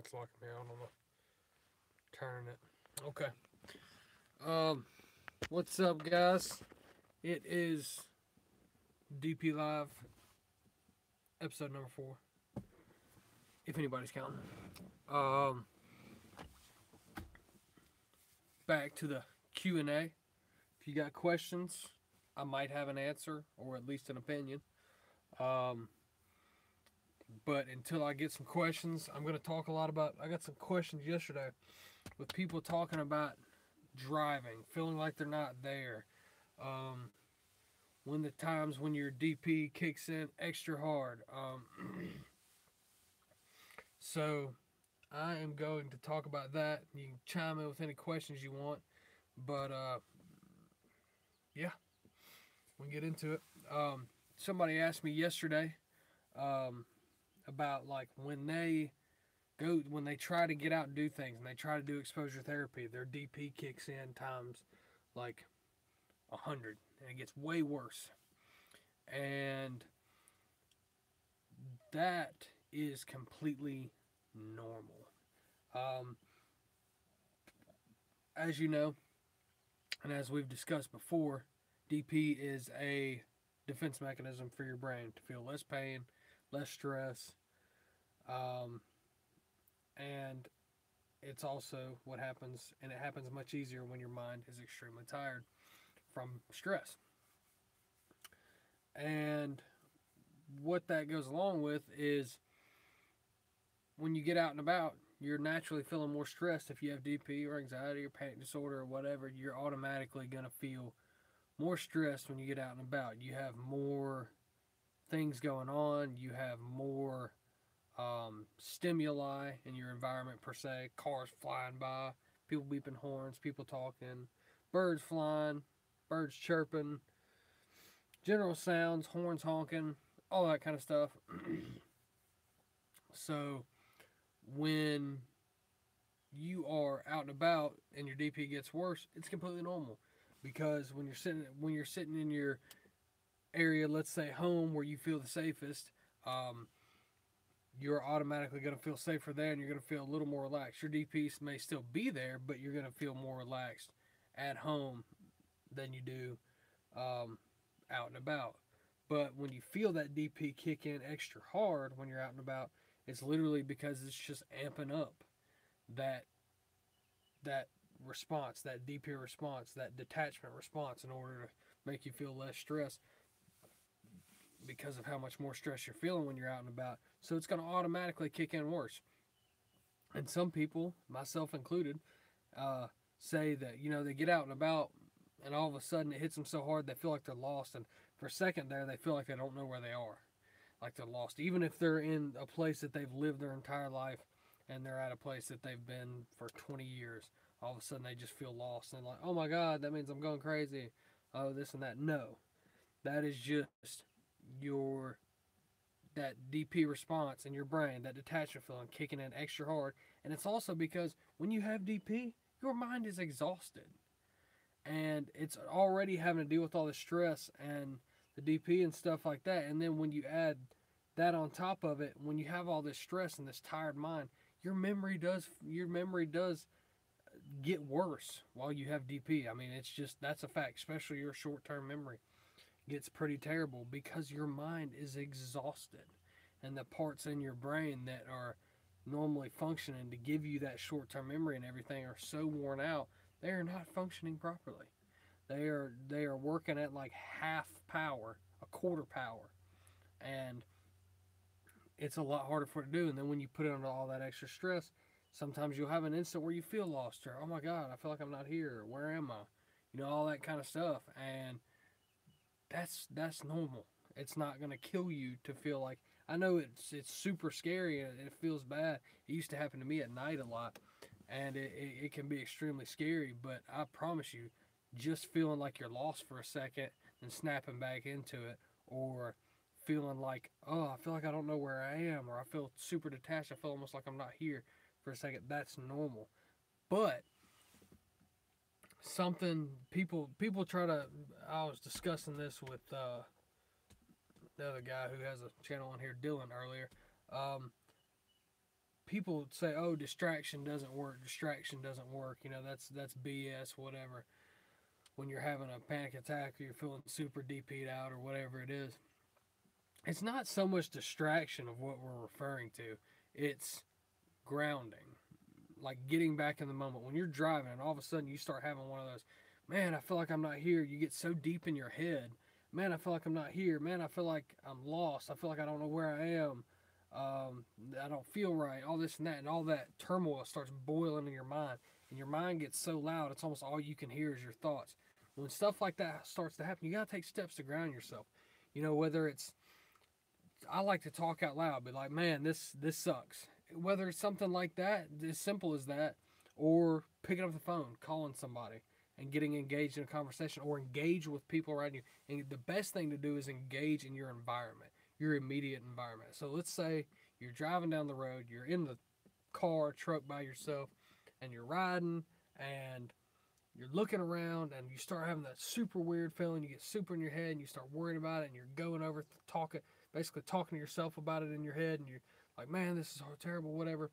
That's locking me out on the turning it. Okay. Um, what's up, guys? It is DP Live, episode number 4, if anybody's counting. Um, back to the Q&A. If you got questions, I might have an answer or at least an opinion. Um, but until I get some questions, I'm going to talk a lot about. I got some questions yesterday with people talking about driving, feeling like they're not there. Um, when the times when your DP kicks in extra hard. So I am going to talk about that. You can chime in with any questions you want, but yeah, we can get into it. Somebody asked me yesterday about like when they try to get out and do things and they try to do exposure therapy, their DP kicks in times like 100 and it gets way worse. And that is completely normal. Um, as you know, and as we've discussed before, DP is a defense mechanism for your brain to feel less pain, less stress, um, and it's also what happens, and it happens much easier when your mind is extremely tired from stress. And what that goes along with is when you get out and about, you're naturally feeling more stressed. If you have DP or anxiety or panic disorder or whatever, you're automatically going to feel more stressed when you get out and about. You have more things going on. You have more stimuli in your environment per se. Cars flying by, people beeping horns, people talking, birds flying, birds chirping, general sounds, horns honking, all that kind of stuff. So when you are out and about and your DP gets worse, it's completely normal, because when you're sitting in your area, let's say home, where you feel the safest, you're automatically going to feel safer there, and you're going to feel a little more relaxed. Your DP may still be there, but you're going to feel more relaxed at home than you do out and about. But when you feel that DP kick in extra hard when you're out and about, it's literally because it's just amping up that that response, that DP response, that detachment response, in order to make you feel less stress because of how much more stress you're feeling when you're out and about. So it's going to automatically kick in worse. And some people, myself included, say that, they get out and about and all of a sudden it hits them so hard they feel like they're lost. And for a second there, they feel like they don't know where they are. Like they're lost. Even if they're in a place that they've lived their entire life and they're at a place that they've been for 20 years, all of a sudden they just feel lost. And like, oh my God, that means I'm going crazy. Oh, this and that. No. That is just your that DP response in your brain, that detachment feeling kicking in extra hard. And it's also because when you have DP, your mind is exhausted. And it's already having to deal with all the stress and the DP and stuff like that. And then when you add that on top of it, when you have all this stress and this tired mind, your memory does get worse while you have DP. I mean, that's a fact, especially your short-term memory gets pretty terrible because your mind is exhausted, and the parts in your brain that are normally functioning to give you that short-term memory and everything are so worn out, they are not functioning properly. They are working at like half power, a quarter power, and it's a lot harder for it to do. And then when you put it under all that extra stress, sometimes you'll have an instant where you feel lost, or oh my God, I feel like I'm not here, or where am I, all that kind of stuff. And that's normal. It's not going to kill you to feel like, I know it's super scary and it feels bad. It used to happen to me at night a lot, and it can be extremely scary. But I promise you, just feeling like you're lost for a second and snapping back into it, or feeling like, oh, I feel like I don't know where I am, or I feel super detached, I feel almost like I'm not here for a second, that's normal. But something people try to, I was discussing this with the other guy who has a channel on here, Dylan, earlier. people say, "Oh, distraction doesn't work. Distraction doesn't work." You know, that's BS. Whatever. When you're having a panic attack or you're feeling super DP'd out or whatever it is, it's not so much distraction of what we're referring to. It's grounding, like getting back in the moment. When you're driving and all of a sudden you start having one of those, man, I feel like I'm not here. You get so deep in your head. Man, I feel like I'm not here. Man, I feel like I'm lost. I feel like I don't know where I am. I don't feel right. All this and that, and all that turmoil starts boiling in your mind, and your mind gets so loud, it's almost all you can hear is your thoughts. When stuff like that starts to happen, you gotta take steps to ground yourself. You know, whether it's, I like to talk out loud, be like, man, this sucks. Whether it's something like that, as simple as that, or picking up the phone, calling somebody, and getting engaged in a conversation, or engage with people around you. And the best thing to do is engage in your environment, your immediate environment. So let's say you're driving down the road, you're in the car, truck by yourself, and you're riding, and you're looking around, and you start having that super weird feeling. You get super in your head, and you start worrying about it, and you're going over talking, basically talking to yourself about it in your head, and you're like, man, this is so terrible, whatever.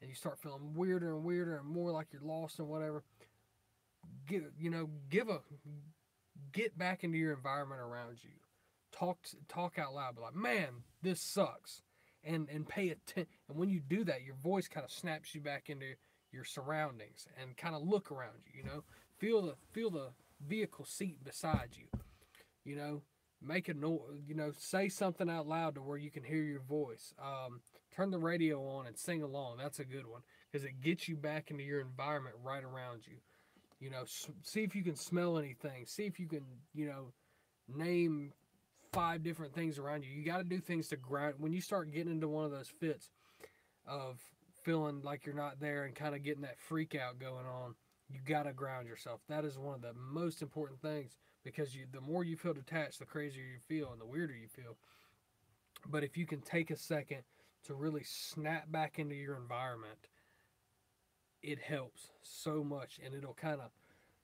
And you start feeling weirder and weirder and more like you're lost and whatever. Get back into your environment around you. Talk out loud. Be like, man, this sucks, and pay attention. And when you do that, your voice kind of snaps you back into your surroundings and kind of look around you. You know, feel the vehicle seat beside you. You know, make a noise. You know, say something out loud to where you can hear your voice. Turn the radio on and sing along. That's a good one because it gets you back into your environment right around you. You know, see if you can smell anything. See if you can, name 5 different things around you. You got to do things to ground. When you start getting into one of those fits of feeling like you're not there and kind of getting that freak out going on, you got to ground yourself. That is one of the most important things because the more you feel detached, the crazier you feel and the weirder you feel. But if you can take a second to really snap back into your environment, it helps so much, and it'll kind of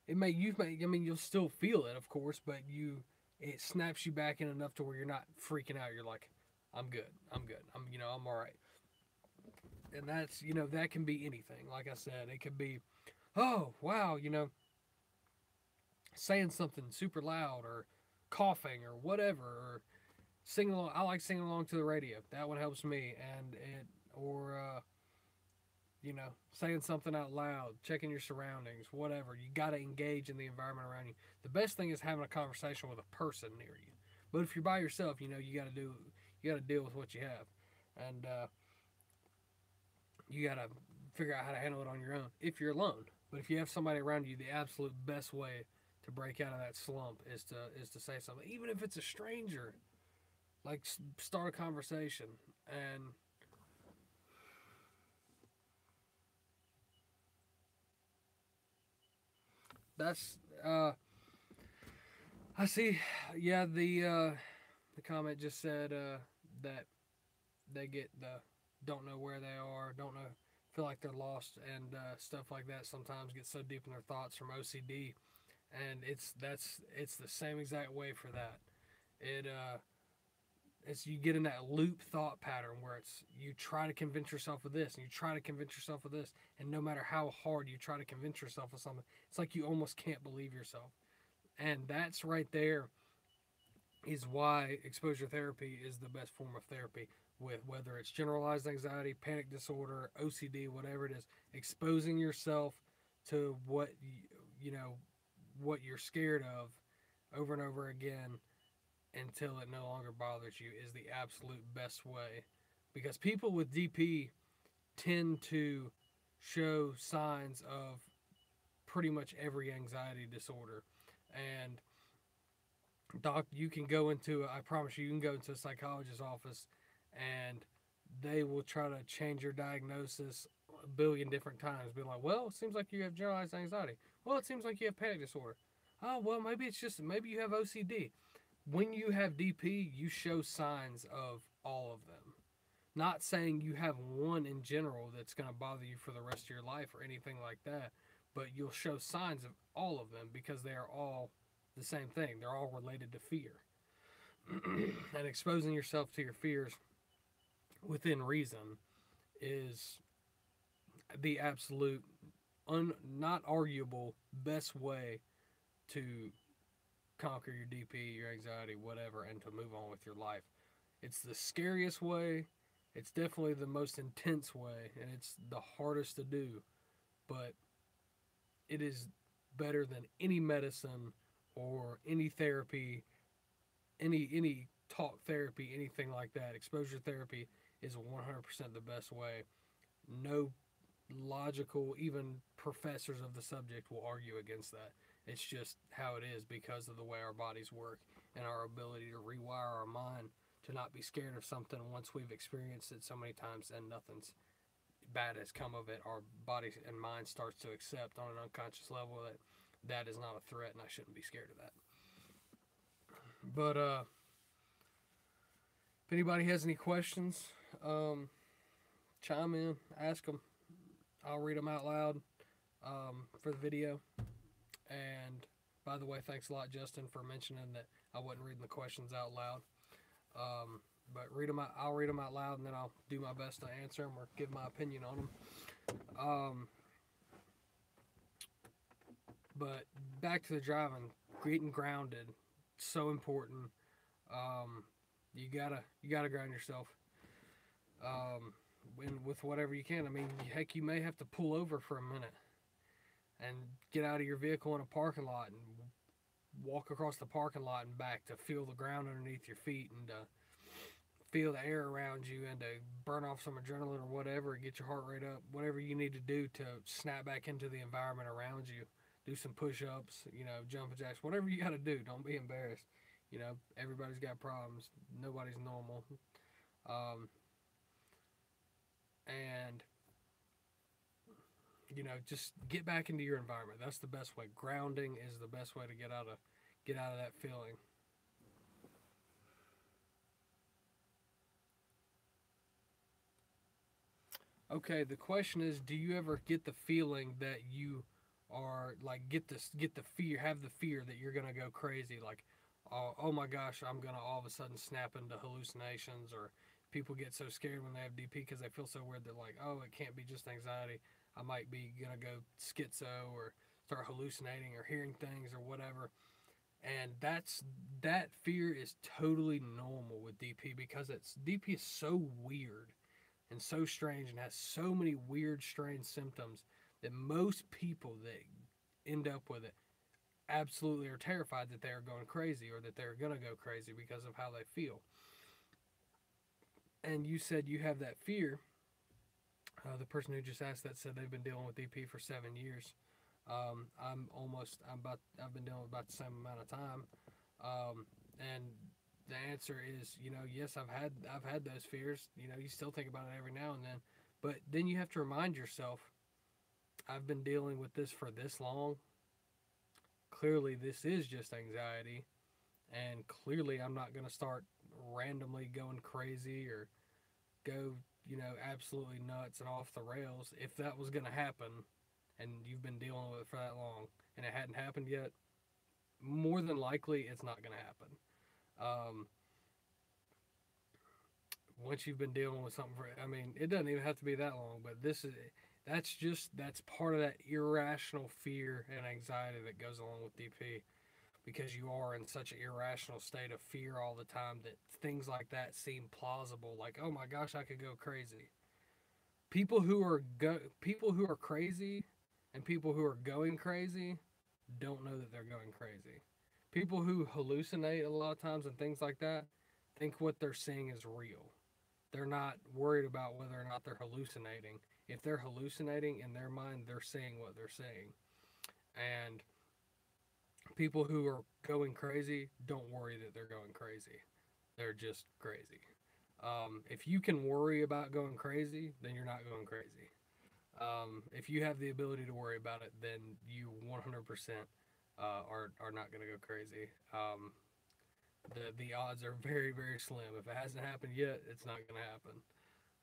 you'll still feel it, of course, but it snaps you back in enough to where you're not freaking out. You're like, I'm good, I'm all right. And that's, that can be anything. Like I said, it could be, oh wow, saying something super loud or coughing or whatever, or singing along. I like singing along to the radio. That one helps me, and it or saying something out loud, checking your surroundings, whatever. You got to engage in the environment around you. The best thing is having a conversation with a person near you. But if you're by yourself, you got to deal with what you have, and you got to figure out how to handle it on your own if you're alone. But if you have somebody around you, the absolute best way to break out of that slump is to say something, even if it's a stranger. Like, start a conversation. And that's I see. Yeah, the comment just said that they get the don't know where they are, don't know, feel like they're lost, and stuff like that. Sometimes get so deep in their thoughts from OCD, and it's the same exact way for that. It it's you get in that loop thought pattern where it's you try to convince yourself of this and you try to convince yourself of this, and no matter how hard you try to convince yourself of something, it's like you almost can't believe yourself. And that's right there is why exposure therapy is the best form of therapy, with whether it's generalized anxiety, panic disorder, OCD, whatever it is. Exposing yourself to what you're scared of over and over again until it no longer bothers you is the absolute best way, because people with DP tend to show signs of pretty much every anxiety disorder. And you can go into, I promise you can go into a psychologist's office and they will try to change your diagnosis a billion different times. Be like, well, it seems like you have generalized anxiety. Well, it seems like you have panic disorder. Oh, well, maybe you have OCD. When you have DP, you show signs of all of them. Not saying you have one in general that's going to bother you for the rest of your life or anything like that, but you'll show signs of all of them because they are all the same thing. They're all related to fear. And exposing yourself to your fears within reason is the absolute, not arguable best way to conquer your DP, your anxiety, whatever, and to move on with your life. It's the scariest way. It's definitely the most intense way, and it's the hardest to do. But it is better than any medicine or any therapy, any talk therapy, anything like that. Exposure therapy is 100% the best way. No logical, even professors of the subject will argue against that. It's just how it is because of the way our bodies work and our ability to rewire our mind to not be scared of something once we've experienced it so many times and nothing's bad has come of it. Our body and mind starts to accept on an unconscious level that that is not a threat and I shouldn't be scared of that. But if anybody has any questions, chime in, ask them. I'll read them out loud for the video. And by the way, thanks a lot, Justin, for mentioning that I wasn't reading the questions out loud. But read them out, I'll read them out loud, and then I'll do my best to answer them or give my opinion on them. But back to the driving, getting grounded, so important. You gotta ground yourself. With whatever you can. I mean, heck, you may have to pull over for a minute and get out of your vehicle in a parking lot and walk across the parking lot and back to feel the ground underneath your feet and feel the air around you and to burn off some adrenaline or whatever, get your heart rate up, whatever you need to do to snap back into the environment around you. Do some push-ups, jumping jacks, whatever you got to do. Don't be embarrassed. Everybody's got problems. Nobody's normal. And just get back into your environment. That's the best way. Grounding is the best way to get out of that feeling. Okay, the question is, do you ever get the feeling that you are like get the fear, have the fear that you're gonna go crazy, like, oh my gosh, I'm gonna all of a sudden snap into hallucinations, or people get so scared when they have DP because they feel so weird. They're like, oh, it can't be just anxiety. I might be gonna go schizo or start hallucinating or hearing things or whatever. And that fear is totally normal with DP because DP is so weird and so strange and has so many weird, strange symptoms that most people that end up with it absolutely are terrified that they are going crazy or that they're going to go crazy because of how they feel. And you said you have that fear. The person who just asked that said they've been dealing with DP for 7 years. I've been dealing with about the same amount of time. And the answer is, yes, I've had those fears. You still think about it every now and then, but then you have to remind yourself, I've been dealing with this for this long. Clearly, this is just anxiety, and clearly, I'm not going to start randomly going crazy or go, absolutely nuts and off the rails. If that was going to happen, and you've been dealing with it for that long, and it hadn't happened yet, more than likely, it's not going to happen. Once you've been dealing with something it doesn't even have to be that long, but that's part of that irrational fear and anxiety that goes along with DP, because you are in such an irrational state of fear all the time that things like that seem plausible. Like, oh my gosh, I could go crazy. People who are crazy and people who are going crazy don't know that they're going crazy. People who hallucinate a lot of times and things like that think what they're seeing is real. They're not worried about whether or not they're hallucinating. If they're hallucinating in their mind, they're seeing what they're seeing. And people who are going crazy don't worry that they're going crazy. They're just crazy. If you can worry about going crazy, then you're not going crazy. If you have the ability to worry about it, then you 100% are not going to go crazy. The odds are very, very slim. If it hasn't happened yet, it's not going to happen.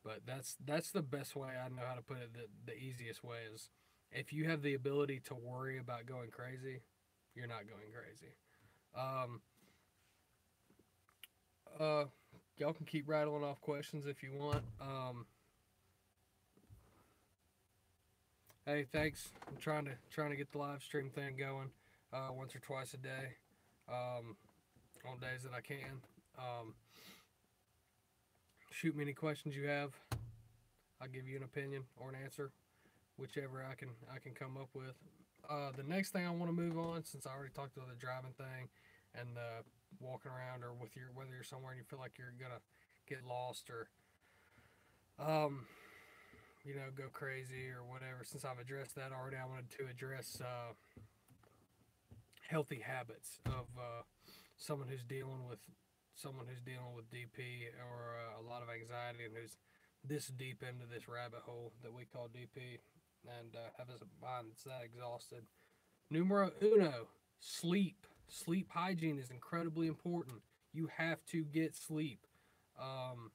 But that's the best way I know how to put it. The easiest way is, if you have the ability to worry about going crazy, you're not going crazy. Y'all can keep rattling off questions if you want. Hey, thanks. I'm trying to get the live stream thing going once or twice a day, um, on days that I can. Um, Shoot me any questions you have. I'll give you an opinion or an answer, whichever I can come up with. The next thing I want to move on, since I already talked about the driving thing and the walking around, or with your whether you're somewhere and you feel like you're gonna get lost or um, go crazy or whatever. Since I've addressed that already, I wanted to address healthy habits of someone who's dealing with DP or a lot of anxiety and who's this deep into this rabbit hole that we call DP and have a mind that's that exhausted. Numero uno, sleep. Sleep hygiene is incredibly important. You have to get sleep. Um,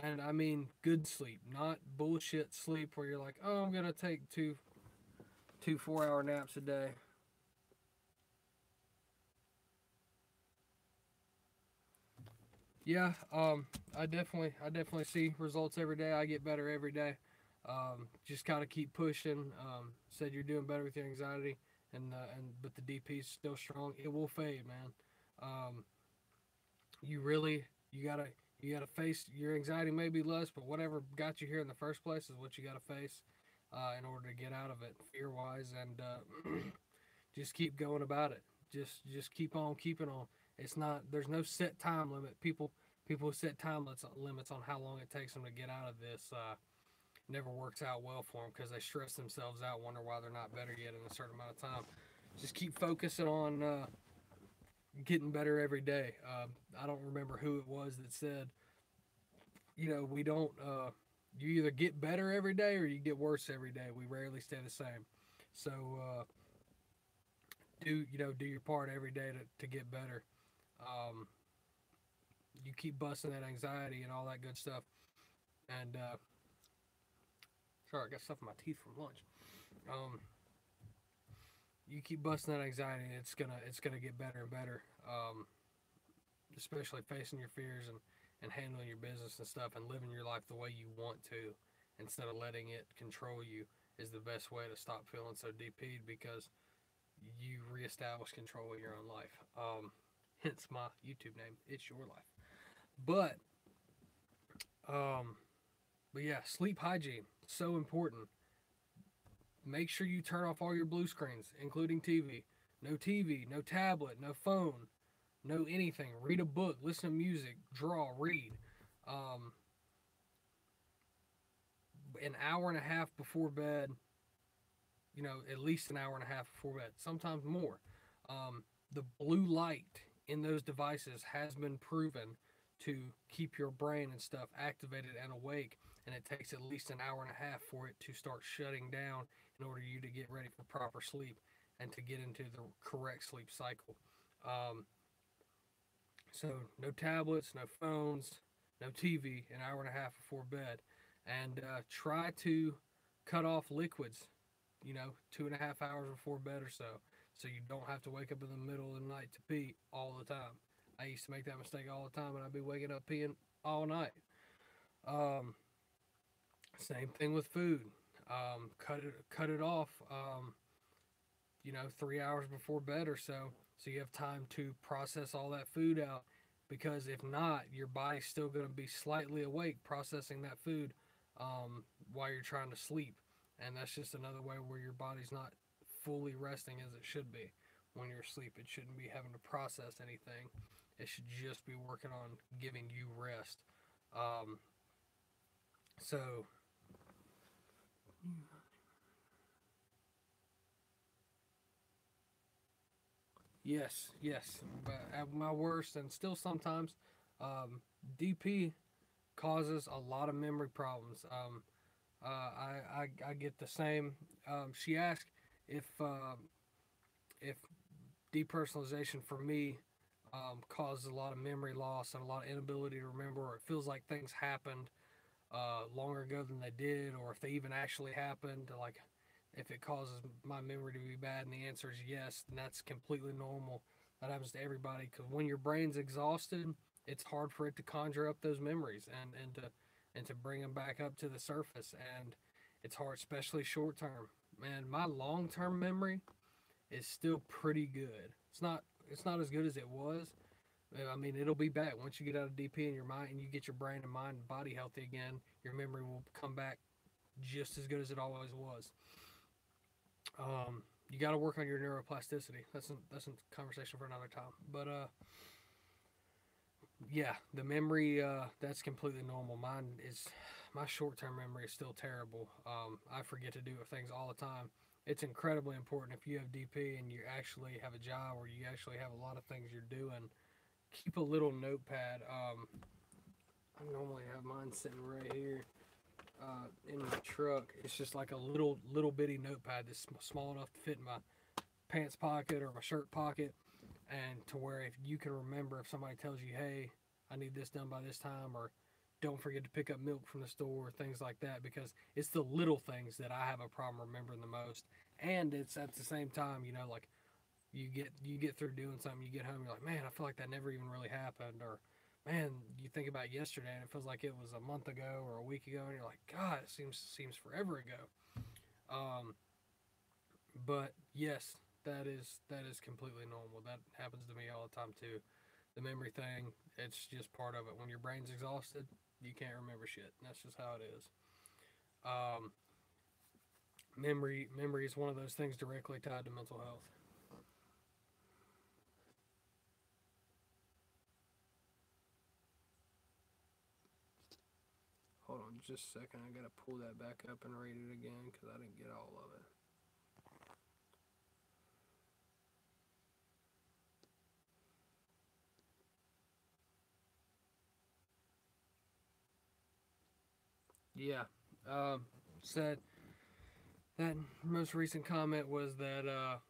and I mean good sleep, not bullshit sleep where you're like, oh, I'm gonna take two 4 hour naps a day. Yeah, I definitely see results every day. I get better every day. Just gotta keep pushing. Said you're doing better with your anxiety, and but the DP is still strong. It will fade, man. Um, you really you gotta face your anxiety. May be less, but whatever got you here in the first place is what you gotta face in order to get out of it, fear wise, and just keep going about it. Just keep on keeping on. It's not there's no set time limit. People set time limits on how long it takes them to get out of this. Never works out well for them because they stress themselves out, wonder why they're not better yet in a certain amount of time. Just keep focusing on getting better every day. I don't remember who it was that said, we don't. You either get better every day or you get worse every day. We rarely stay the same. So do your part every day to get better. Um, you keep busting that anxiety and all that good stuff. And sorry, I got stuff in my teeth from lunch. Um, you keep busting that anxiety, and it's gonna get better and better. Especially facing your fears and handling your business and stuff and living your life the way you want to instead of letting it control you is the best way to stop feeling so DP'd because you reestablish control of your own life. Hence my YouTube name. It's your life. But um, but yeah, sleep hygiene so important. Make sure you turn off all your blue screens, including TV. No TV, no tablet, no phone, no anything. Read a book, listen to music, draw, read. Um, an hour and a half before bed, at least an hour and a half before bed, sometimes more. The blue light in those devices has been proven to keep your brain and stuff activated and awake, and it takes at least an hour and a half for it to start shutting down in order you to get ready for proper sleep and to get into the correct sleep cycle. Um, so no tablets, no phones, no TV, an hour and a half before bed, and try to cut off liquids. 2.5 hours before bed or so, so you don't have to wake up in the middle of the night to pee all the time. I used to make that mistake all the time, and I'd be waking up peeing all night. Um, Same thing with food. Cut it off. 3 hours before bed or so you have time to process all that food out. Because if not, your body's still going to be slightly awake processing that food while you're trying to sleep, and that's just another way where your body's not fully resting as it should be. When you're asleep, it shouldn't be having to process anything. It should just be working on giving you rest. Um, so yes, yes, but at my worst, and still sometimes, um, DP causes a lot of memory problems. I get the same. She asked if if depersonalization for me causes a lot of memory loss and a lot of inability to remember, or it feels like things happened longer ago than they did, or if they even actually happened. Like if it causes my memory to be bad, and the answer is yes, then that's completely normal. That happens to everybody because when your brain's exhausted, it's hard for it to conjure up those memories and to bring them back up to the surface. And It's hard, especially short term. Man, my long term memory is still pretty good. It's not as good as it was. I mean, it'll be back once you get out of DP and your mind and you get your brain and mind and body healthy again. Your memory will come back just as good as it always was. You got to work on your neuroplasticity. That's a conversation for another time. But yeah, the memory that's completely normal. Mine is my short term memory is still terrible. I forget to do things all the time. It's incredibly important if you have DP and you actually have a job or you actually have a lot of things you're doing. Keep a little notepad. I normally have mine sitting right here in my truck. It's just like a little bitty notepad that's small enough to fit in my pants pocket or my shirt pocket, and to where if you can remember if somebody tells you, hey, I need this done by this time, or don't forget to pick up milk from the store, things like that, because it's the little things that I have a problem remembering the most. And it's at the same time, like you get through doing something, you get home, you're like, man, I feel like that never even really happened, or man, you think about yesterday and it feels like it was a month ago or a week ago, and you're like, God, it seems forever ago. Um, but yes, that is completely normal. That happens to me all the time too. The memory thing, it's just part of it. When your brain's exhausted, you can't remember shit. That's just how it is. Um, memory is one of those things directly tied to mental health. Hold on just a second. I gotta pull that back up and read it again because I didn't get all of it. Yeah. Said that most recent comment was that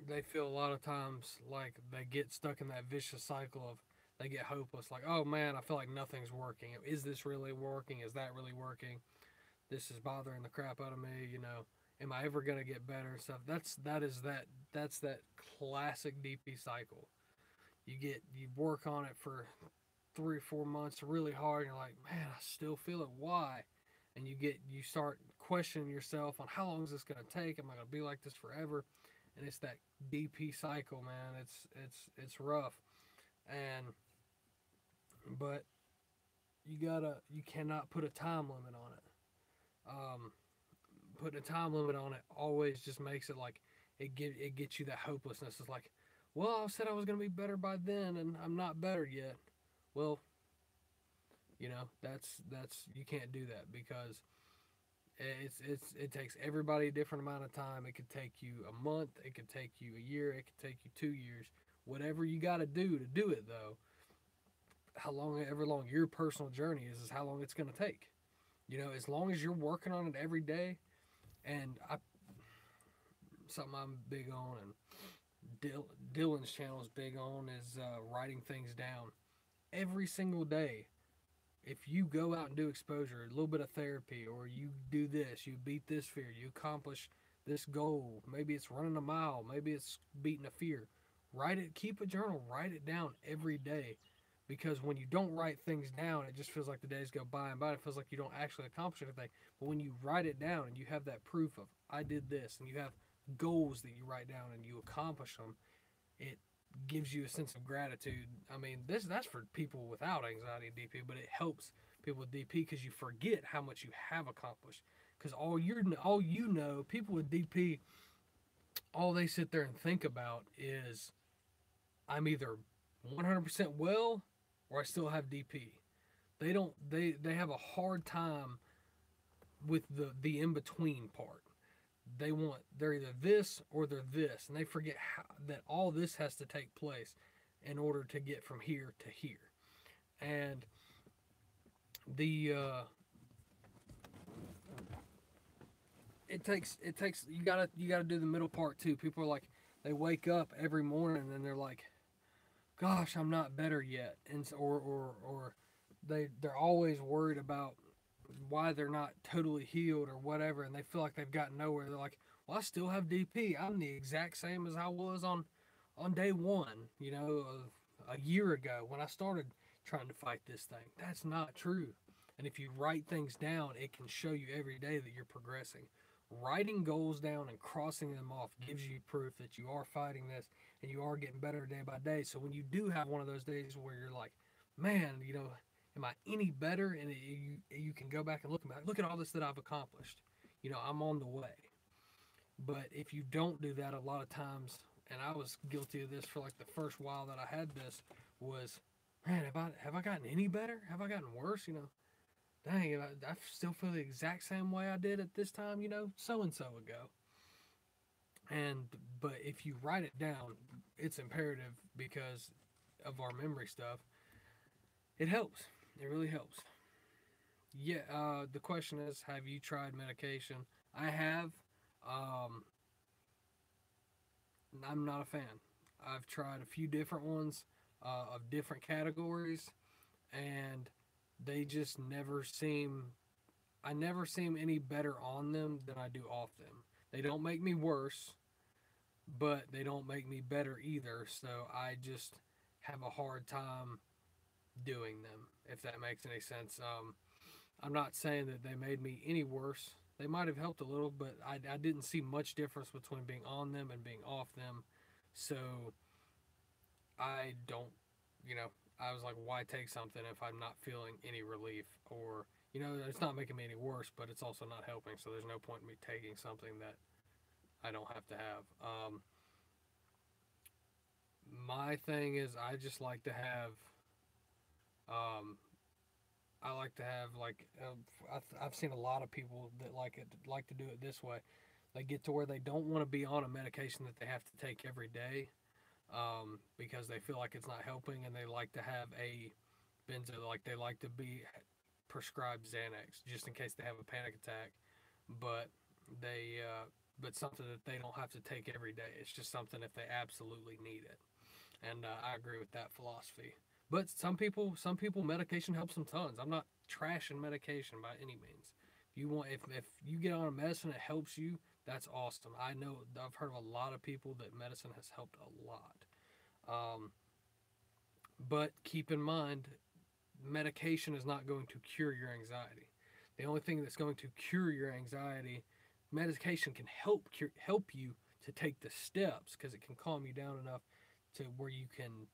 they feel a lot of times like they get stuck in that vicious cycle of they get hopeless. Like, oh man, I feel like nothing's working. Is this really working? Is that really working? This is bothering the crap out of me. Am I ever gonna get better and stuff? That's that classic DP cycle. You work on it for 3 or 4 months really hard, and you're like, man, I still feel it. Why? And you start questioning yourself on how long is this gonna take? Am I gonna be like this forever? And it's that DP cycle, man. It's rough, and but you cannot put a time limit on it. Um, Putting a time limit on it always just makes it like it gets you that hopelessness. It's like, well, I said I was gonna be better by then, and I'm not better yet. Well, that's you can't do that because it takes everybody a different amount of time. It could take you a month, it could take you a year, it could take you 2 years. Whatever you got to do it though. Ever long your personal journey is how long it's gonna take. As long as you're working on it every day, and something I'm big on, and Dylan's channel is big on, is writing things down every single day. If you go out and do exposure, a little bit of therapy, or you do this, you beat this fear, you accomplish this goal. Maybe it's running a mile, maybe it's beating a fear. Write it, keep a journal, write it down every day. Because when you don't write things down, it just feels like the days go by and by. It feels like you don't actually accomplish anything. But when you write it down and you have that proof of, I did this, and you have goals that you write down and you accomplish them, it gives you a sense of gratitude. I mean, that's for people without anxiety and DP, but it helps people with DP because you forget how much you have accomplished. Because all you know, people with DP, all they sit there and think about is, I'm either 100% well or I still have DP. They don't. They have a hard time with the in between part. They're either this or they're this, and they forget that all this has to take place in order to get from here to here. And the it takes you gotta do the middle part too. People are like, they wake up every morning and they're like, gosh, I'm not better yet, and or they're always worried about why they're not totally healed or whatever, and they feel like they've gotten nowhere. They're like, well, I still have DP. I'm the exact same as I was on day one, a year ago when I started trying to fight this thing. That's not true. And if you write things down, it can show you every day that you're progressing. Writing goals down and crossing them off gives you proof that you are fighting this and you are getting better day by day. So when you do have one of those days where you're like, man, am I any better? And you can go back and look at all this that I've accomplished. I'm on the way. But if you don't do that, a lot of times, and I was guilty of this for like the first while that I had this, was, man, have I gotten any better? Have I gotten worse? Dang, I still feel the exact same way I did at this time, so and so ago. But if you write it down, it's imperative because of our memory stuff. It helps. It really helps. Yeah. The question is, have you tried medication? I have. Um, I'm not a fan. I've tried a few different ones of different categories, and they just never seem. I never seem any better on them than I do off them. They don't make me worse, but they don't make me better either. So I just have a hard time doing them, if that makes any sense. I'm not saying that they made me any worse. They might have helped a little, but I didn't see much difference between being on them and being off them. So I don't, you know, I was like, why take something if I'm not feeling any relief? Or, it's not making me any worse, but it's also not helping. So there's no point in me taking something that I don't have to have. My thing is, I just like to have, um, I like to have like, I've seen a lot of people that like to do it this way. They get to where they don't want to be on a medication that they have to take every day, because they feel like it's not helping, and they like to have a benzo, like they like to be prescribed Xanax just in case they have a panic attack, but but something that they don't have to take every day. It's just something if they absolutely need it, and I agree with that philosophy. But some people, medication helps them tons. I'm not trashing medication by any means. If you get on a medicine that helps you, that's awesome. I know I've heard of a lot of people that medicine has helped a lot. Um, but keep in mind, medication is not going to cure your anxiety. The only thing that's going to cure your anxiety, medication can help you to take the steps because it can calm you down enough to where you can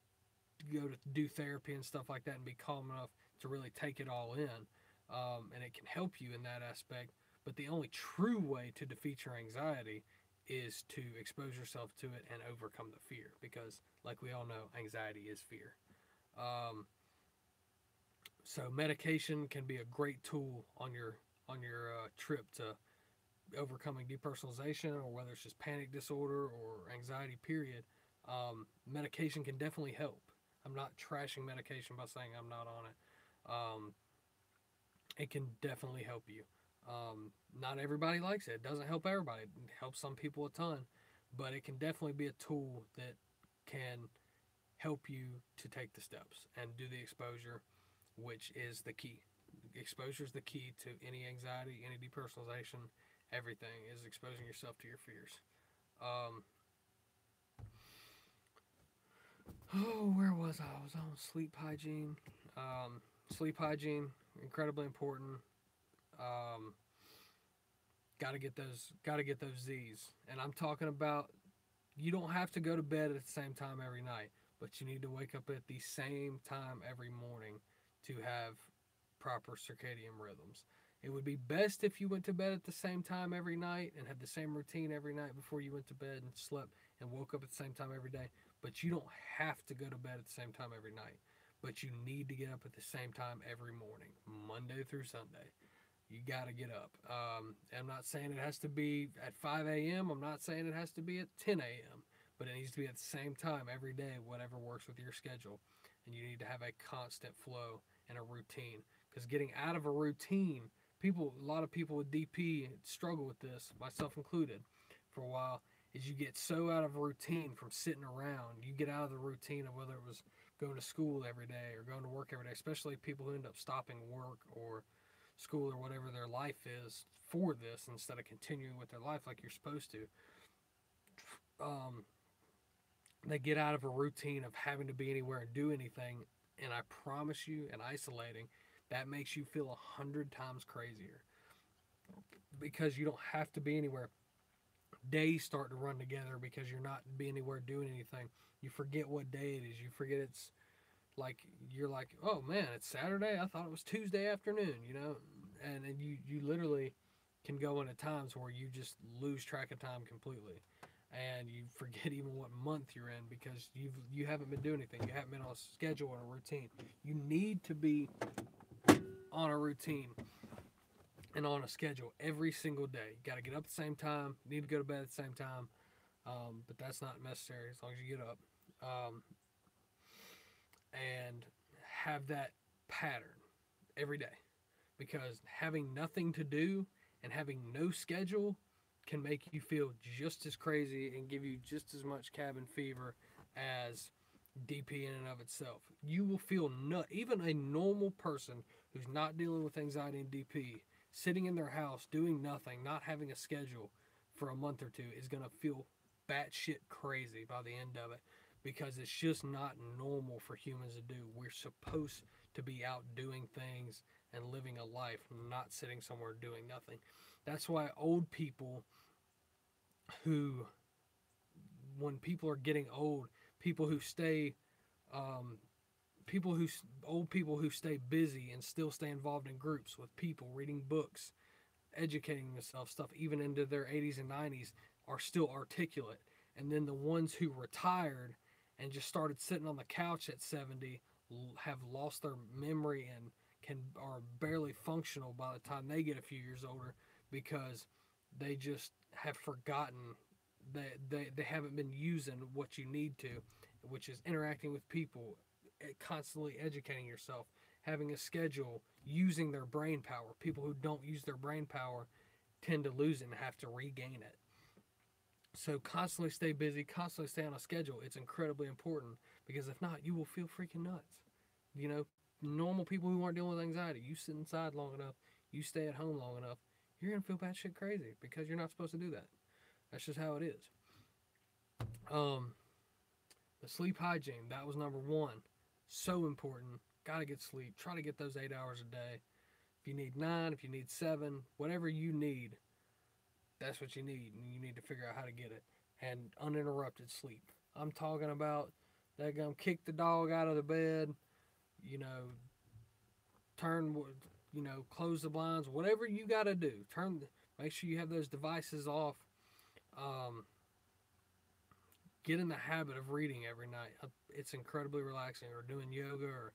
go to do therapy and stuff like that and be calm enough to really take it all in. And it can help you in that aspect. But the only true way to defeat your anxiety is to expose yourself to it and overcome the fear. Because, like we all know, anxiety is fear. Um, so medication can be a great tool on your trip to overcoming depersonalization, or whether it's just panic disorder or anxiety. Period. Medication can definitely help. I'm not trashing medication by saying I'm not on it. It can definitely help you. Not everybody likes it. It doesn't help everybody. It helps some people a ton, but it can definitely be a tool that can help you to take the steps and do the exposure, which is the key. Exposure is the key to any anxiety, any depersonalization. Everything is exposing yourself to your fears. Um, oh, where was I? I was on sleep hygiene. Sleep hygiene, incredibly important. Um, got to get those Z's. And I'm talking about, you don't have to go to bed at the same time every night, but you need to wake up at the same time every morning to have proper circadian rhythms. It would be best if you went to bed at the same time every night and had the same routine every night before you went to bed and slept and woke up at the same time every day. But you don't have to go to bed at the same time every night. But you need to get up at the same time every morning, Monday through Sunday. You got to get up. I'm not saying it has to be at 5 a.m. I'm not saying it has to be at 10 a.m. But it needs to be at the same time every day, whatever works with your schedule. And you need to have a constant flow and a routine. Because getting out of a routine, a lot of people with DP struggle with this, myself included, for a while, is you get so out of a routine from sitting around. You get out of the routine of whether it was going to school every day or going to work every day, especially people who end up stopping work or school or whatever their life is for this instead of continuing with their life like you're supposed to. They get out of a routine of having to be anywhere and do anything, and I promise you, and isolating, that makes you feel 100 times crazier because you don't have to be anywhere. Days start to run together because you're not be anywhere doing anything. You forget what day it is. You forget it's like you're like, oh man, it's Saturday. I thought it was Tuesday afternoon. And you literally can go into times where you just lose track of time completely, and you forget even what month you're in because you haven't been doing anything. You haven't been on a schedule or a routine. You need to be on a routine and on a schedule every single day. You got to get up at the same time. You need to go to bed at the same time, but that's not necessary as long as you get up. And have that pattern every day, because having nothing to do and having no schedule can make you feel just as crazy and give you just as much cabin fever as DP in and of itself. You will feel even a normal person who's not dealing with anxiety and DP, sitting in their house doing nothing, not having a schedule for a month or two, is going to feel batshit crazy by the end of it, because it's just not normal for humans to do. We're supposed to be out doing things and living a life, not sitting somewhere doing nothing. That's why old people who, when people are getting old, people who stay, old people who stay busy and still stay involved in groups with people, reading books, educating themselves, stuff even into their 80s and 90s, are still articulate. And then the ones who retired and just started sitting on the couch at 70 have lost their memory and are barely functional by the time they get a few years older, because they just have forgotten that they haven't been using what you need to, which is interacting with people, constantly educating yourself, having a schedule, using their brain power. People who don't use their brain power tend to lose it and have to regain it. So constantly stay busy, constantly stay on a schedule. It's incredibly important, because if not, you will feel freaking nuts. Normal people who aren't dealing with anxiety, you sit inside long enough, you stay at home long enough, you're going to feel batshit crazy because you're not supposed to do that. That's just how it is. The sleep hygiene, that was number one. So important. Got to get sleep. Try to get those 8 hours a day. If you need 9, if you need 7, whatever you need, that's what you need, and you need to figure out how to get it. And uninterrupted sleep. I'm talking about that gonna kick the dog out of the bed, turn, close the blinds, whatever you got to do. Make sure you have those devices off. Get in the habit of reading every night. It's incredibly relaxing, or doing yoga, or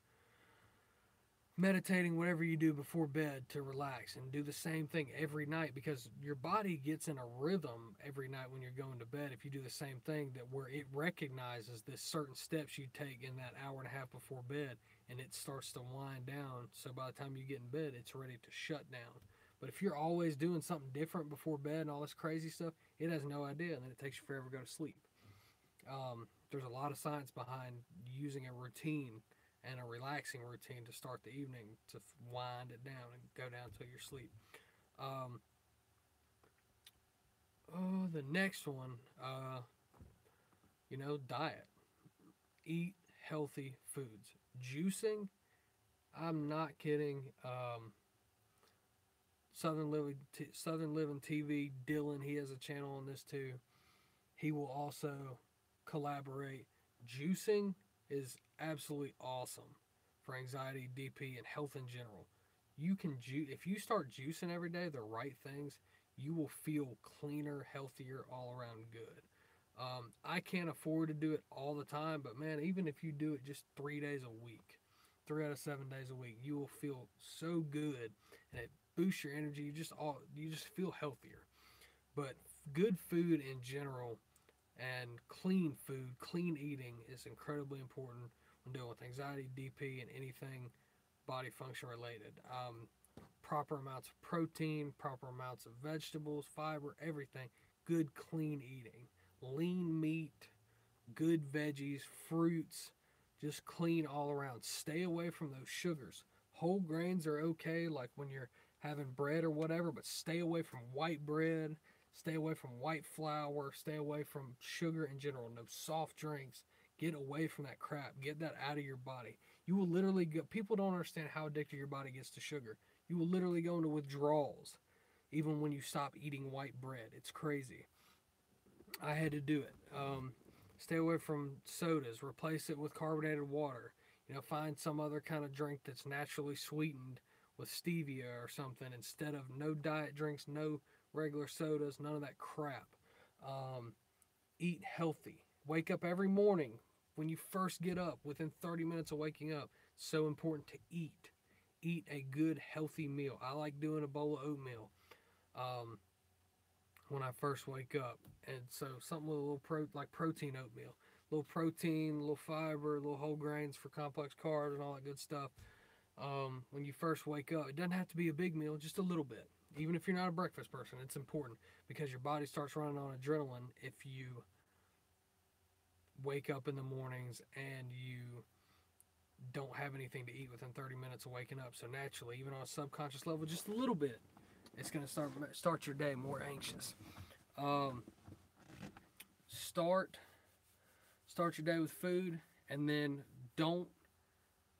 meditating, whatever you do before bed to relax, and do the same thing every night, because your body gets in a rhythm every night when you're going to bed. If you do the same thing, that where it recognizes the certain steps you take in that hour and a half before bed, and it starts to wind down, so by the time you get in bed, it's ready to shut down. But if you're always doing something different before bed and all this crazy stuff, it has no idea, and then it takes you forever to go to sleep. There's a lot of science behind using a routine and a relaxing routine to start the evening to wind it down and go down till you're asleep. The next one, diet. Eat healthy foods. Juicing, I'm not kidding. Southern Living TV, Dylan, he has a channel on this too. He will also collaborate. Juicing is absolutely awesome for anxiety, DP, and health in general. You can if you start juicing every day, the right things, you will feel cleaner, healthier, all around good. I can't afford to do it all the time, but man, even if you do it just 3 days a week, 3 out of 7 days a week, you will feel so good, and it boosts your energy. You just feel healthier. But good food in general, and clean food, clean eating, is incredibly important when dealing with anxiety, DP, and anything body function related. Proper amounts of protein, proper amounts of vegetables, fiber, everything. Good clean eating. Lean meat, good veggies, fruits, just clean all around. Stay away from those sugars. Whole grains are okay, like when you're having bread or whatever, but stay away from white bread. Stay away from white flour. Stay away from sugar in general. No soft drinks. Get away from that crap. Get that out of your body. You will literally go, people don't understand how addicted your body gets to sugar. You will literally go into withdrawals even when you stop eating white bread. It's crazy. I had to do it. Stay away from sodas. Replace it with carbonated water. Find some other kind of drink that's naturally sweetened with stevia or something instead of no diet drinks, no regular sodas, none of that crap. Um, Eat healthy. Wake up every morning when you first get up, within 30 minutes of waking up. So important to eat. Eat a good, healthy meal. I like doing a bowl of oatmeal. Um, when I first wake up. And so something with a little like protein oatmeal. A little protein, a little fiber, a little whole grains for complex carbs and all that good stuff. When you first wake up, it doesn't have to be a big meal, just a little bit. Even if you're not a breakfast person, it's important because your body starts running on adrenaline if you wake up in the mornings and you don't have anything to eat within 30 minutes of waking up. So naturally, even on a subconscious level, just a little bit, it's going to start your day more anxious. Um, start your day with food, and then don't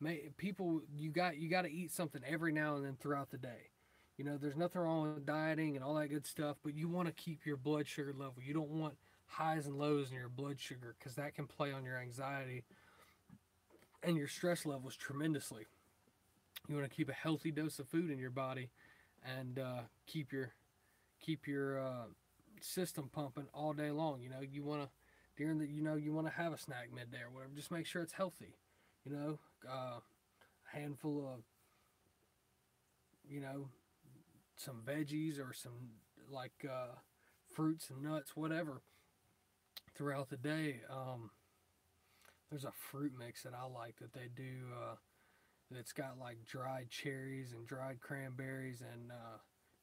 make people. You got to eat something every now and then throughout the day. There's nothing wrong with dieting and all that good stuff, but you want to keep your blood sugar level. You don't want highs and lows in your blood sugar because that can play on your anxiety and your stress levels tremendously. You want to keep a healthy dose of food in your body and keep your system pumping all day long. You want to you want to have a snack midday or whatever. Just make sure it's healthy. A handful of some veggies or some like fruits and nuts, whatever, throughout the day. There's a fruit mix that I like that they do that's got like dried cherries and dried cranberries and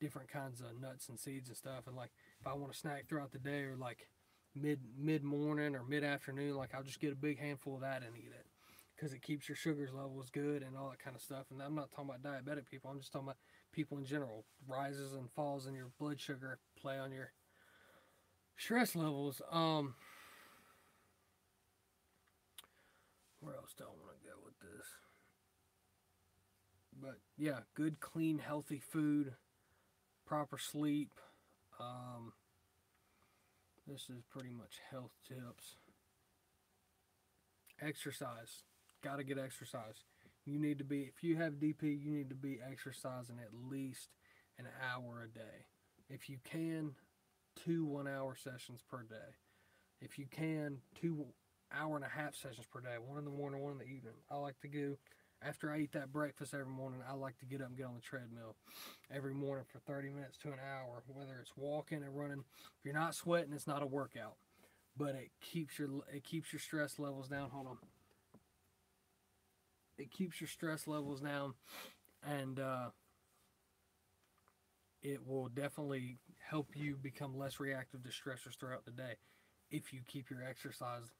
different kinds of nuts and seeds and stuff. And like if I want to snack throughout the day or like mid morning or mid afternoon, like I'll just get a big handful of that and eat it because it keeps your sugars levels good and all that kind of stuff. And I'm not talking about diabetic people. I'm just talking about people in general. Rises and falls in your blood sugar play on your stress levels. Where else do I want to go with this? But yeah, good, clean, healthy food, proper sleep. This is pretty much health tips. Exercise. Got to get exercise. You need to be, if you have DP, you need to be exercising at least an hour a day. If you can, 2 1-hour sessions per day. If you can, 2 hour-and-a-half sessions per day, 1 in the morning, 1 in the evening. I like to go, after I eat that breakfast every morning, I like to get up and get on the treadmill every morning for 30 minutes to an hour, whether it's walking and running. If you're not sweating, it's not a workout, but it keeps your stress levels down. Hold on. It keeps your stress levels down, and it will definitely help you become less reactive to stressors throughout the day if you keep your exercise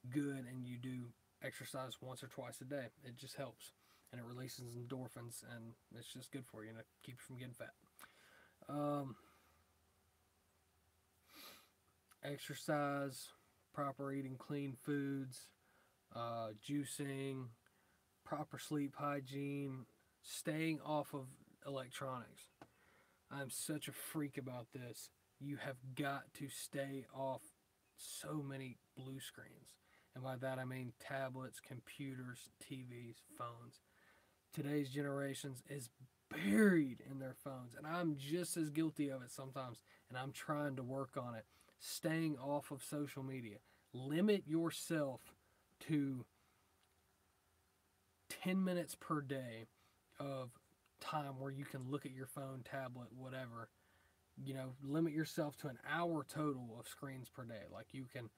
good and you do exercise once or twice a day. It just helps, and it releases endorphins, and it's just good for you, and it keeps you from getting fat. Exercise, proper eating clean foods, juicing, proper sleep hygiene, staying off of electronics. I'm such a freak about this. You have got to stay off so many blue screens. And by that I mean tablets, computers, TVs, phones. Today's generations is buried in their phones, and I'm just as guilty of it sometimes, and I'm trying to work on it. Staying off of social media. Limit yourself to 10 minutes per day of time where you can look at your phone, tablet, whatever. Limit yourself to an hour total of screens per day. Like you can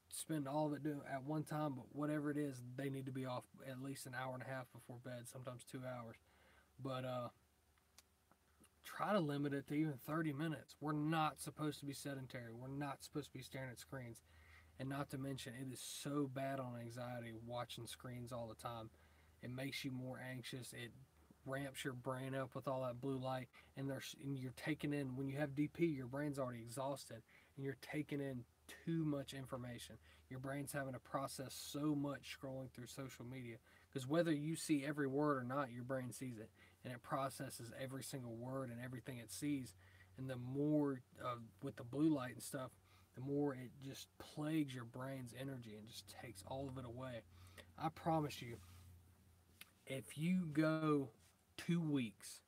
spend all of it at one time, but whatever it is, they need to be off at least an hour and a half before bed, sometimes 2 hours. But try to limit it to even 30 minutes. We're not supposed to be sedentary. We're not supposed to be staring at screens. And not to mention, it is so bad on anxiety watching screens all the time. It makes you more anxious. It ramps your brain up with all that blue light. And you're taking in, when you have DP, your brain's already exhausted. And you're taking in too much information. Your brain's having to process so much scrolling through social media. Because whether you see every word or not, your brain sees it. And it processes every single word and everything it sees. And the more, with the blue light and stuff, the more it just plagues your brain's energy and just takes all of it away. I promise you, if you go 2 weeks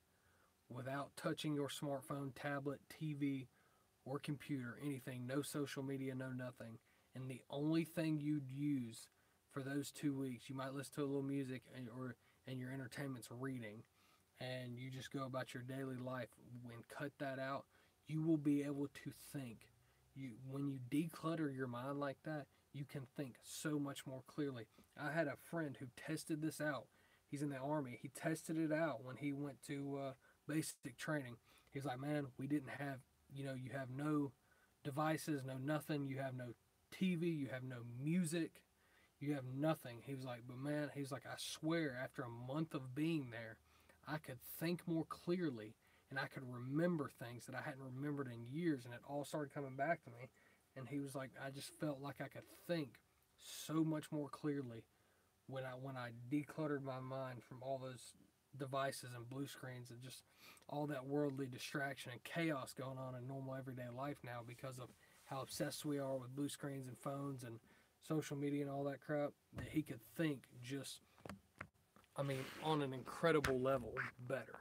without touching your smartphone, tablet, TV, or computer, anything, no social media, no nothing, and the only thing you'd use for those 2 weeks, you might listen to a little music and your entertainment's reading, and you just go about your daily life and cut that out, you will be able to think. When you declutter your mind like that, you can think so much more clearly. I had a friend who tested this out. He's in the army. He tested it out when he went to basic training. He's like, man, we didn't have, you have no devices, no nothing. You have no TV. You have no music. You have nothing. He was like, but man, he's like, I swear, after a month of being there, I could think more clearly and I could remember things that I hadn't remembered in years, and it all started coming back to me. And he was like, I just felt like I could think so much more clearly when I decluttered my mind from all those devices and blue screens and just all that worldly distraction and chaos going on in normal everyday life now because of how obsessed we are with blue screens and phones and social media and all that crap, that he could think just, on an incredible level better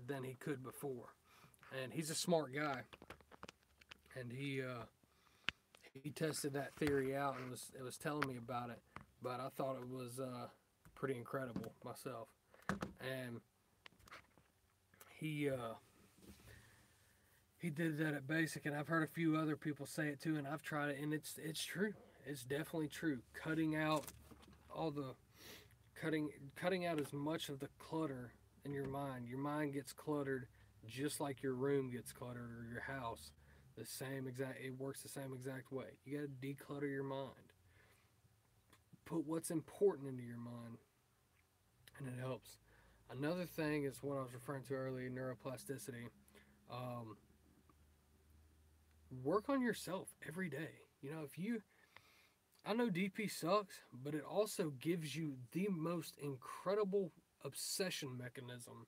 than he could before. And he's a smart guy, and he tested that theory out and was telling me about it. But I thought it was pretty incredible myself. And he did that at basic, and I've heard a few other people say it too, and I've tried it, and it's true. It's definitely true. Cutting out as much of the clutter in your mind. Your mind gets cluttered just like your room gets cluttered, or your house. It works the same exact way. You got to declutter your mind. Put what's important into your mind, and it helps. Another thing is what I was referring to earlier, neuroplasticity. Work on yourself every day. I know DP sucks, but it also gives you the most incredible obsession mechanism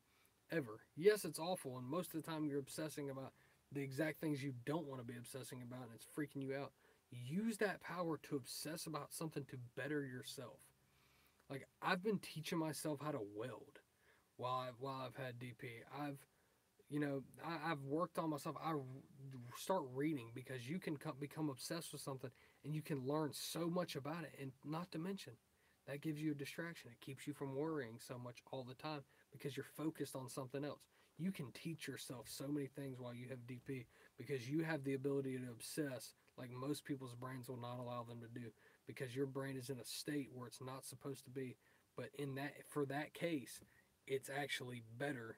ever. Yes, it's awful, and most of the time you're obsessing about the exact things you don't want to be obsessing about, and it's freaking you out. Use that power to obsess about something to better yourself. Like, I've been teaching myself how to weld while I've had DP. I've worked on myself. I start reading, because you can become obsessed with something and you can learn so much about it. And not to mention, that gives you a distraction. It keeps you from worrying so much all the time because you're focused on something else. You can teach yourself so many things while you have DP because you have the ability to obsess like most people's brains will not allow them to do, because your brain is in a state where it's not supposed to be. But for that case, it's actually better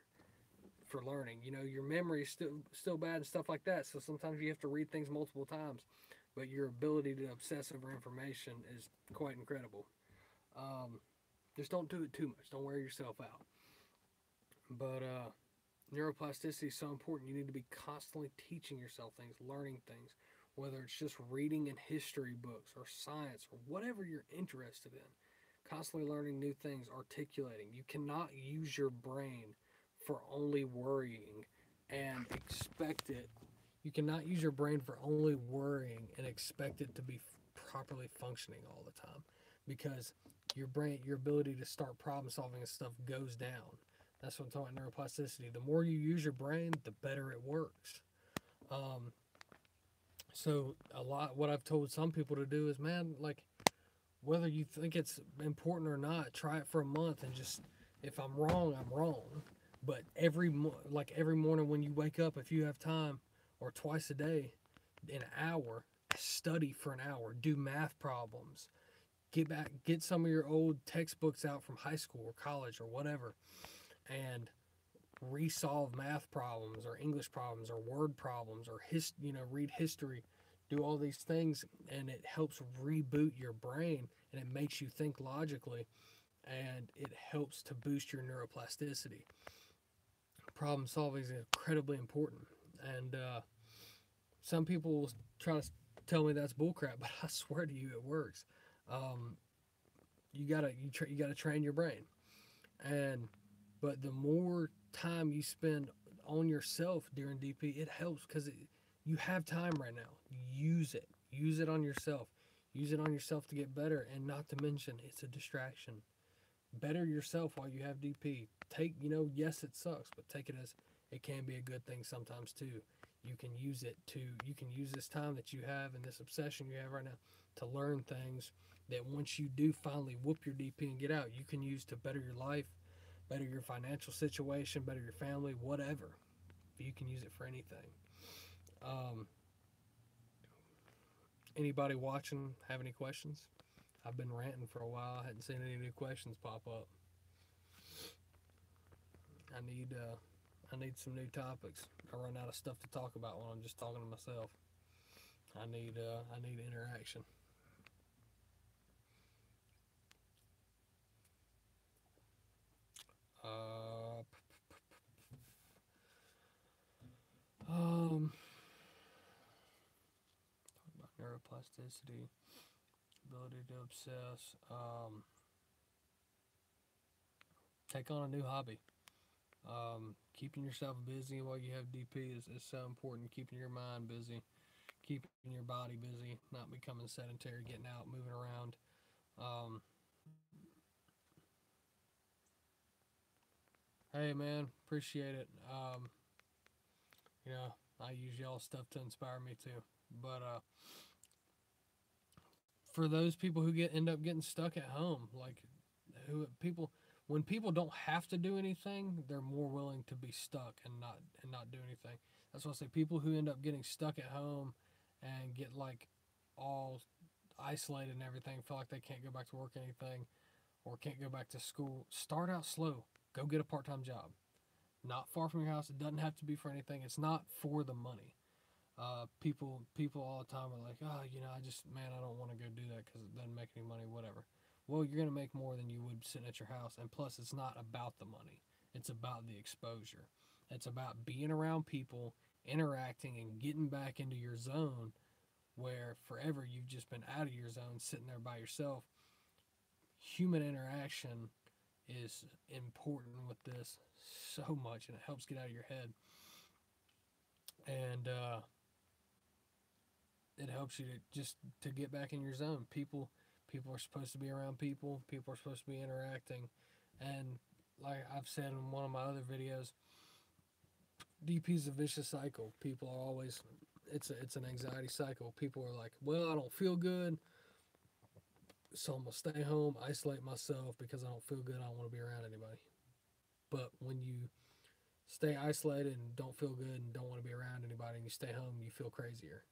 for learning. Your memory is still bad and stuff like that, so sometimes you have to read things multiple times, but your ability to obsess over information is quite incredible. Just don't do it too much. Don't wear yourself out. But neuroplasticity is so important. You need to be constantly teaching yourself things, learning things, whether it's just reading in history books or science or whatever you're interested in. Constantly learning new things, articulating. You cannot use your brain for only worrying and expect it. You cannot use your brain for only worrying and expect it to be properly functioning all the time, because your ability to start problem solving and stuff goes down. That's what I'm talking about, neuroplasticity. The more you use your brain, the better it works. So what I've told some people to do is, man, like, whether you think it's important or not, try it for a month and just, if I'm wrong, I'm wrong. But every morning when you wake up, if you have time, or twice a day, an hour, study for an hour, do math problems, get some of your old textbooks out from high school or college or whatever, and resolve math problems or English problems or word problems, or read history, do all these things, and it helps reboot your brain, and it makes you think logically, and it helps to boost your neuroplasticity. Problem solving is incredibly important, and some people will try to tell me that's bullcrap, but I swear to you, it works. Um, you gotta train your brain, and but the more time you spend on yourself during DP, it helps because you have time right now. Use it. Use it on yourself. Use it on yourself to get better, and not to mention, it's a distraction. Better yourself while you have DP. Take, yes, it sucks, but take it as it can be a good thing sometimes too. You can use it to, you can use this time that you have and this obsession you have right now to learn things that once you do finally whoop your DP and get out, you can use to better your life, better your financial situation, better your family, whatever. You can use it for anything. Um, Anybody watching have any questions? I've been ranting for a while. I hadn't seen any new questions pop up. I need some new topics. I run out of stuff to talk about when I'm just talking to myself. I need interaction. Uh, about neuroplasticity, ability to obsess. Take on a new hobby. Keeping yourself busy while you have DP is so important. Keeping your mind busy, keeping your body busy, not becoming sedentary, getting out, moving around. Um, hey man, appreciate it. I use y'all stuff to inspire me too. But for those people who end up getting stuck at home, like who people when people don't have to do anything, they're more willing to be stuck and not do anything. That's why I say people who end up getting stuck at home and get like all isolated and everything, feel like they can't go back to work or anything, or can't go back to school. Start out slow. Go get a part-time job. Not far from your house. It doesn't have to be for anything. It's not for the money. People all the time are like, oh, I don't want to go do that because it doesn't make any money, whatever. Well, you're going to make more than you would sitting at your house. And plus, it's not about the money. It's about the exposure. It's about being around people, interacting, and getting back into your zone where forever you've just been out of your zone, sitting there by yourself. Human interaction is important with this so much, and it helps get out of your head. And it helps you to get back in your zone. People are supposed to be around people. People are supposed to be interacting, and like I've said in one of my other videos, DP is a vicious cycle. People are always it's an anxiety cycle. People are like, well, I don't feel good, so I'm gonna stay home, isolate myself because I don't feel good. I don't want to be around anybody. But when you stay isolated and don't feel good and don't want to be around anybody and you stay home, you feel crazier.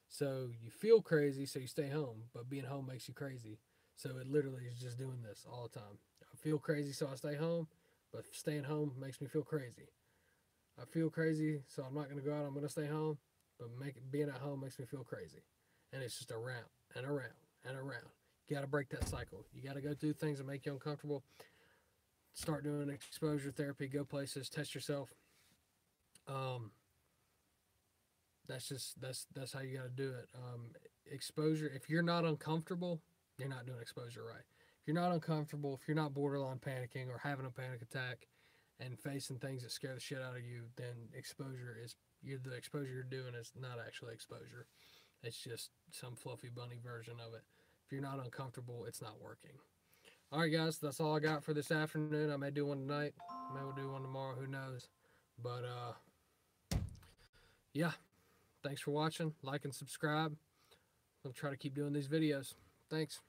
So you feel crazy, so you stay home, but being home makes you crazy. So it literally is just doing this all the time. I feel crazy, so I stay home, but staying home makes me feel crazy. I feel crazy, so I'm not going to go out, I'm going to stay home, but being at home makes me feel crazy. And it's just around and around and around. You got to break that cycle. You got to go through things that make you uncomfortable. Start doing exposure therapy, go places, test yourself. That's how you got to do it. Exposure. If you're not uncomfortable, you're not doing exposure right. If you're not uncomfortable, if you're not borderline panicking or having a panic attack, and facing things that scare the shit out of you, then the exposure you're doing is not actually exposure. It's just some fluffy bunny version of it. If you're not uncomfortable, it's not working. All right, guys, that's all I got for this afternoon. I may do one tonight. Maybe we'll do one tomorrow. Who knows? But yeah. Thanks for watching. Like and subscribe. I'll try to keep doing these videos. Thanks.